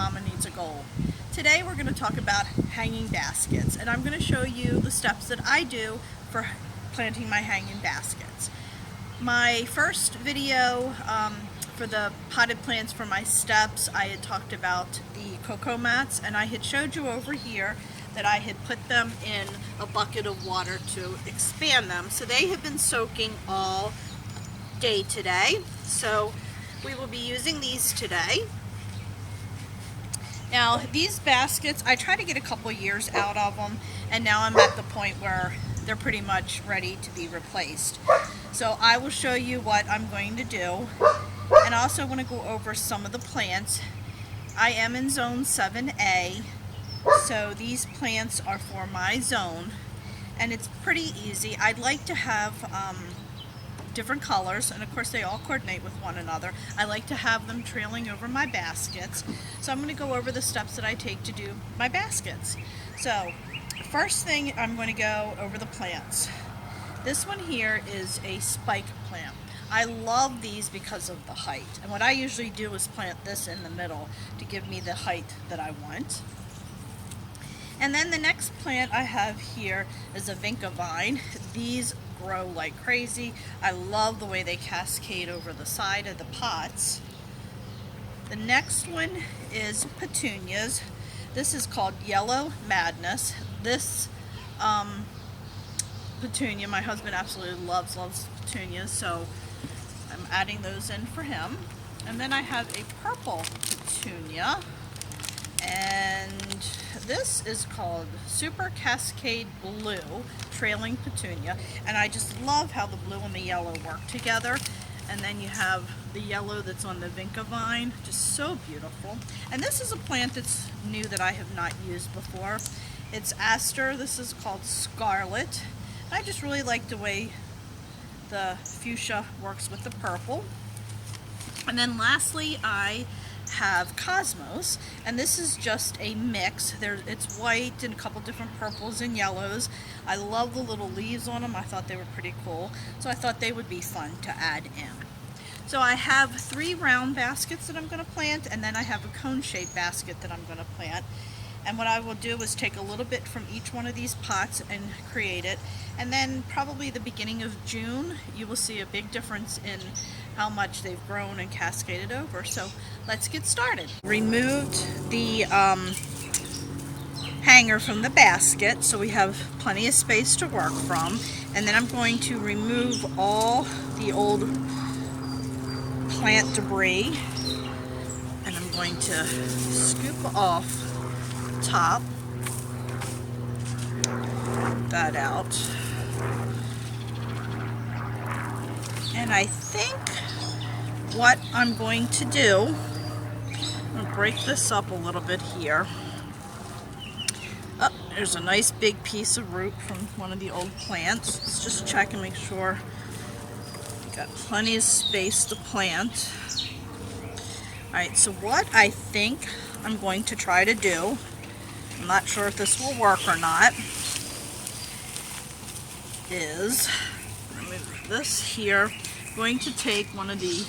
Mama Needs a Goal. Today we're going to talk about hanging baskets, and I'm going to show you the steps that I do for planting my hanging baskets. My first video for the potted plants for my steps, I had talked about the cocoa mats, and I had showed you over here that I had put them in a bucket of water to expand them. So they have been soaking all day today. So we will be using these today. Now these baskets, I try to get a couple years out of them, and now I'm at the point where they're pretty much ready to be replaced. So I will show you what I'm going to do, and also want to go over some of the plants. I am in zone 7A, so these plants are for my zone, and it's pretty easy. I'd like to have different colors, and of course they all coordinate with one another. I like to have them trailing over my baskets. So I'm going to go over the steps that I take to do my baskets. So first thing, I'm going to go over the plants. This one here is a spike plant. I love these because of the height, and what I usually do is plant this in the middle to give me the height that I want. And then the next plant I have here is a vinca vine. These grow like crazy. I love the way they cascade over the side of the pots. The next one is petunias. This is called Yellow Madness. This petunia, my husband absolutely loves petunias, so I'm adding those in for him. And then I have a purple petunia, and this is called Super Cascade Blue Trailing Petunia, and I just love how the blue and the yellow work together. And then you have the yellow that's on the vinca vine, just so beautiful. And this is a plant that's new that I have not used before. It's aster. This is called Scarlet. I just really like the way the fuchsia works with the purple. And then lastly, I have Cosmos, and this is just a mix. It's white and a couple different purples and yellows. I love the little leaves on them. I thought they were pretty cool, so I thought they would be fun to add in. So I have 3 round baskets that I'm going to plant, and then I have a cone-shaped basket that I'm going to plant. And what I will do is take a little bit from each one of these pots and create it. And then probably the beginning of June, you will see a big difference in how much they've grown and cascaded over. So let's get started. Removed the hanger from the basket, so we have plenty of space to work from. And then I'm going to remove all the old plant debris, and I'm going to scoop off top that out. And I think what I'm going to do, I'm going to break this up a little bit here. Oh, there's a nice big piece of root from one of the old plants. Let's just check and make sure we've got plenty of space to plant. Alright, so what I think I'm going to try to do, I'm not sure if this will work or not, is remove this here. I'm going to take one of the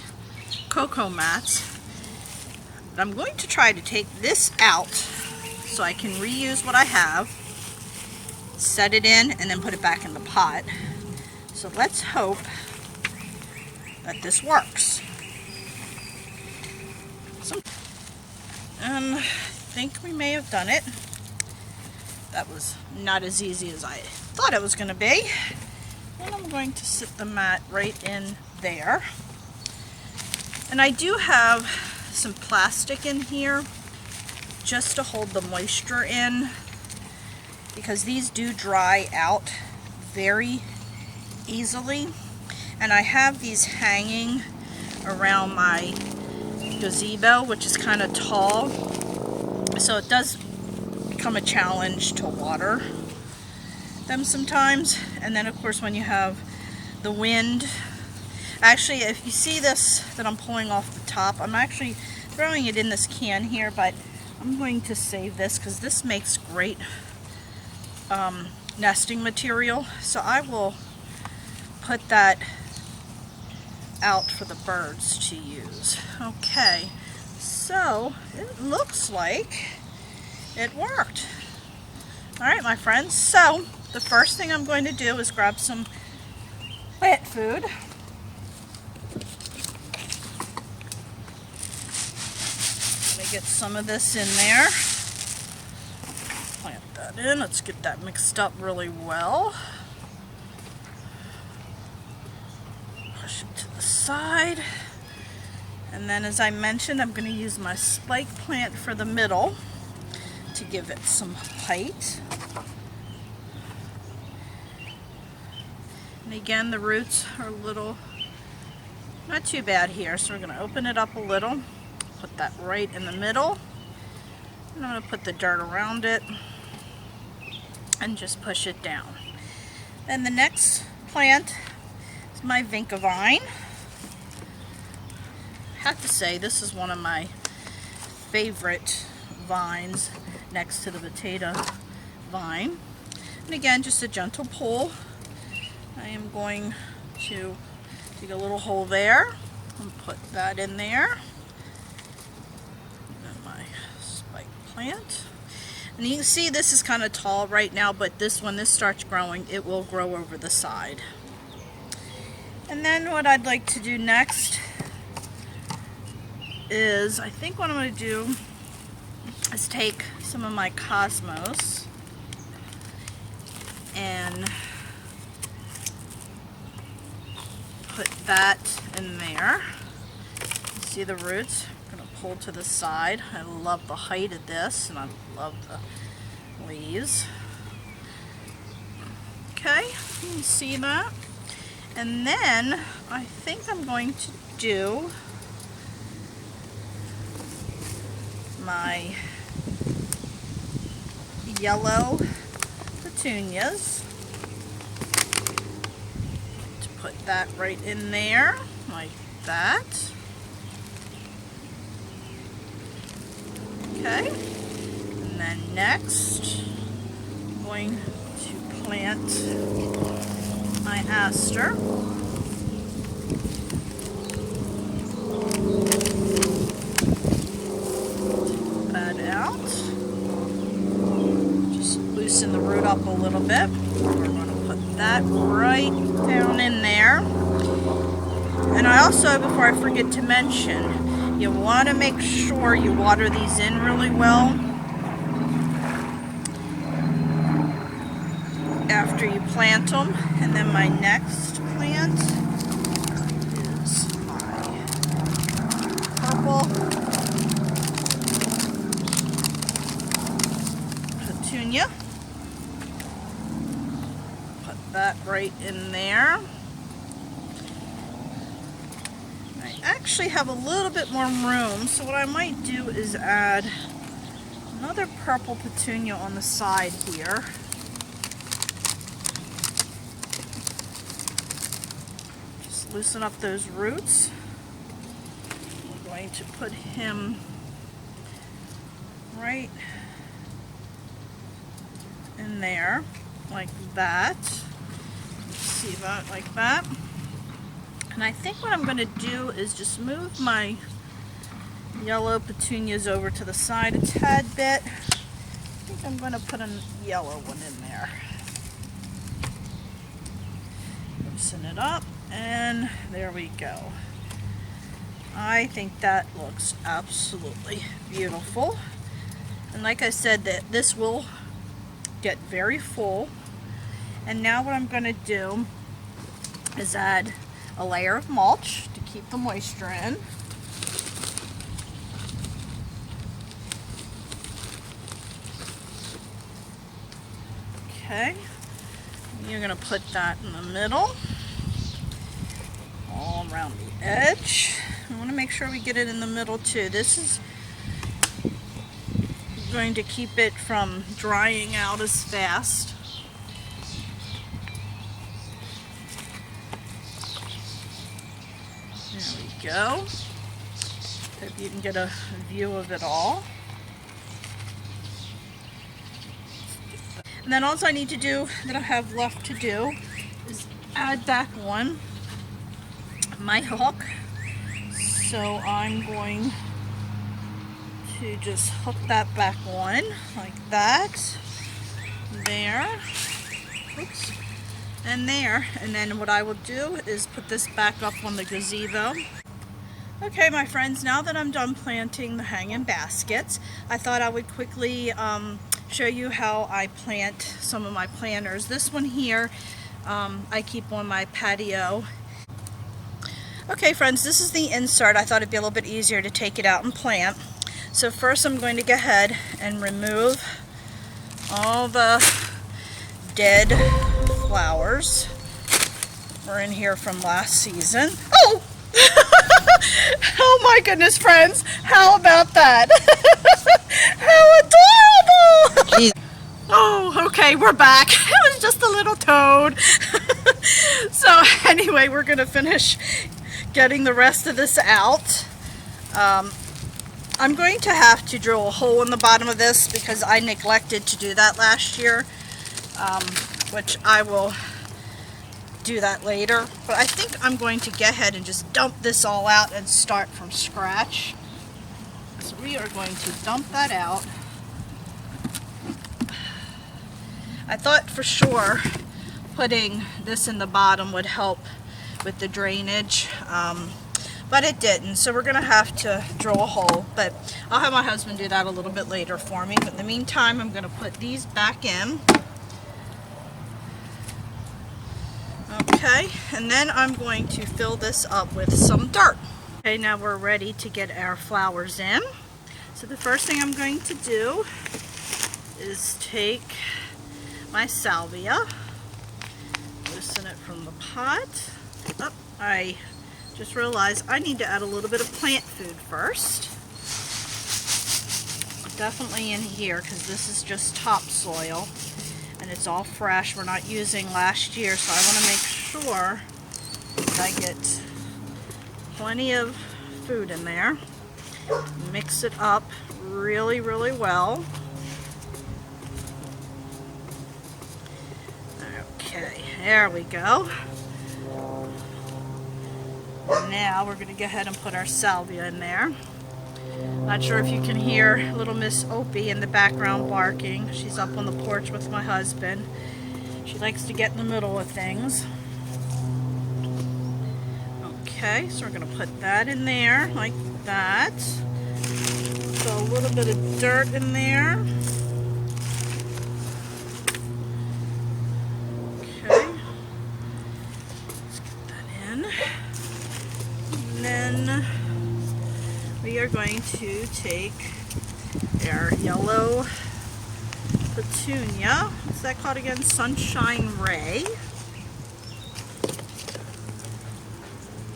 cocoa mats. I'm going to try to take this out so I can reuse what I have, set it in, and then put it back in the pot. So let's hope that this works. I think we may have done it. That was not as easy as I thought it was going to be. And I'm going to sit the mat right in there. And I do have some plastic in here just to hold the moisture in, because these do dry out very easily. And I have these hanging around my gazebo, which is kind of tall, so it does become a challenge to water them sometimes. And then of course when you have the wind, actually if you see this that I'm pulling off the top, I'm actually throwing it in this can here, but I'm going to save this because this makes great nesting material. So I will put that out for the birds to use. Okay, So it looks like it worked. All right, my friends, so the first thing I'm going to do is grab some plant food. I'm going to get some of this in there. Plant that in. Let's get that mixed up really well. Push it to the side. And then, as I mentioned, I'm going to use my spike plant for the middle to give it some height. And again, the roots are a little, not too bad here, so we're going to open it up a little, put that right in the middle, and I'm going to put the dirt around it and just push it down. Then the next plant is my Vinca vine. I have to say, this is one of my favorite vines next to the potato vine. And again, just a gentle pull. I am going to dig a little hole there and put that in there. And my spike plant. And you can see this is kind of tall right now, but when this starts growing, it will grow over the side. And then what I'd like to do next is, I think what I'm going to do is take some of my Cosmos and put that in there. See the roots? I'm going to pull to the side. I love the height of this, and I love the leaves. Okay, you can see that. And then I think I'm going to do my yellow petunias. To put that right in there, like that. Okay, and then next, I'm going to plant my aster. Just loosen the root up a little bit. We're going to put that right down in there. And I also, before I forget to mention, you want to make sure you water these in really well after you plant them. And then my next plant is my purple petunia. Put that right in there. I actually have a little bit more room, so what I might do is add another purple petunia on the side here. Just loosen up those roots. I'm going to put him right in there, like that. See that, like that. And I think what I'm going to do is just move my yellow petunias over to the side a tad bit. I think I'm going to put a yellow one in there. Loosen it up, and there we go. I think that looks absolutely beautiful. And like I said, that this will get very full. And now what I'm going to do is add a layer of mulch to keep the moisture in. Okay, you're going to put that in the middle, all around the edge. I want to make sure we get it in the middle too. This is going to keep it from drying out as fast. There we go. Hope you can get a view of it all. And then all I need to do, that I have left to do, is add back my hook. So I'm going to just hook that back on like that. There. Oops. And there. And then what I will do is put this back up on the gazebo. Okay, my friends, now that I'm done planting the hanging baskets, I thought I would quickly show you how I plant some of my planters. This one here I keep on my patio. Okay, friends, this is the insert. I thought it'd be a little bit easier to take it out and plant. So first I'm going to go ahead and remove all the dead flowers. We're in here from last season. Oh! Oh my goodness, friends, how about that? How adorable! Oh, okay, we're back. It was just a little toad. So anyway, we're gonna finish getting the rest of this out. I'm going to have to drill a hole in the bottom of this because I neglected to do that last year, which I will do that later. But I think I'm going to go ahead and just dump this all out and start from scratch. So we are going to dump that out. I thought for sure putting this in the bottom would help with the drainage, but it didn't, so we're gonna have to drill a hole, but I'll have my husband do that a little bit later for me. But in the meantime, I'm gonna put these back in. Okay, and then I'm going to fill this up with some dirt. Okay, now we're ready to get our flowers in. So the first thing I'm going to do is take my salvia, loosen it from the pot. Oh, I just realized I need to add a little bit of plant food first. Definitely in here because this is just topsoil and it's all fresh. We're not using last year, so I want to make sure that I get plenty of food in there. Mix it up really, really well. Okay, there we go. Now we're going to go ahead and put our salvia in there. Not sure if you can hear little Miss Opie in the background barking. She's up on the porch with my husband. She likes to get in the middle of things. Okay, so we're going to put that in there like that. So a little bit of dirt in there. Okay. Let's get that in. And then we are going to take our yellow petunia. What's that called again? Sunshine Ray.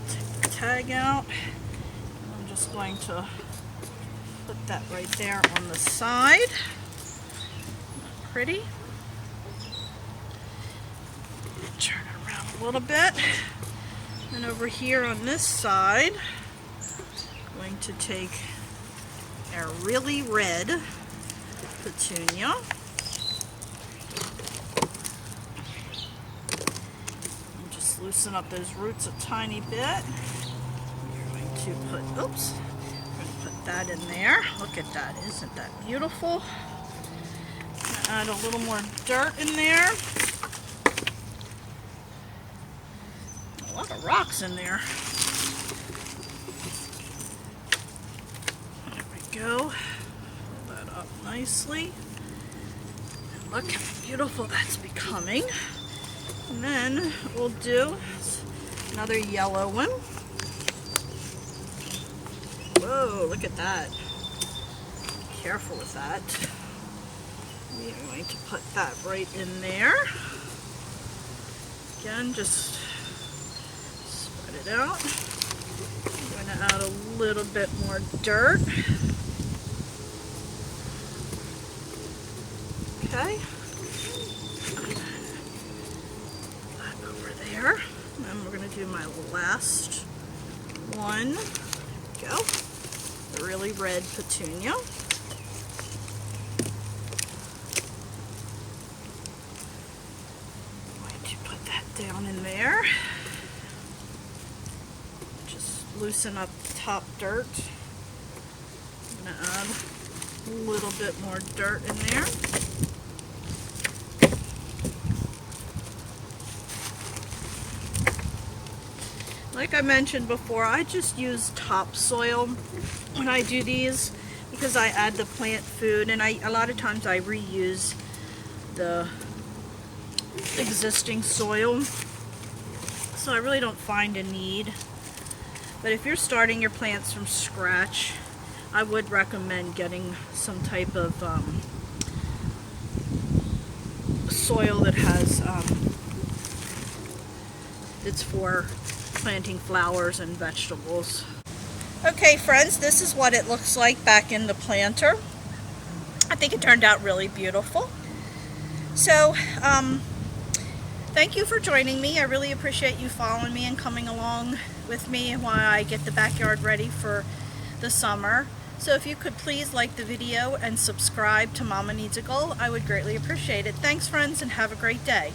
Take the tag out. I'm just going to put that right there on the side. Pretty. Turn it around a little bit. And over here on this side, I'm going to take our really red petunia. And just loosen up those roots a tiny bit. We're going to put, oops, we're going to put that in there. Look at that, isn't that beautiful? Add a little more dirt in there. A lot of rocks in there. There we go. Fill that up nicely. And look how beautiful that's becoming. And then we'll do another yellow one. Whoa, look at that. Be careful with that. We are going to put that right in there. Again, just spread it out. I'm going to add a little bit more dirt. Okay. That over there. And then we're going to do my last one. There we go. The really red petunia. Down in there. Just loosen up the top dirt. I'm going to add A little bit more dirt in there. Like I mentioned before, I just use topsoil when I do these because I add the plant food, and a lot of times I reuse the existing soil, so I really don't find a need. But if you're starting your plants from scratch, I would recommend getting some type of soil that has it's for planting flowers and vegetables. Okay friends, this is what it looks like back in the planter. I think it turned out really beautiful. So thank you for joining me. I really appreciate you following me and coming along with me while I get the backyard ready for the summer. So if you could please like the video and subscribe to Mama Needs a Goal, I would greatly appreciate it. Thanks friends, and have a great day.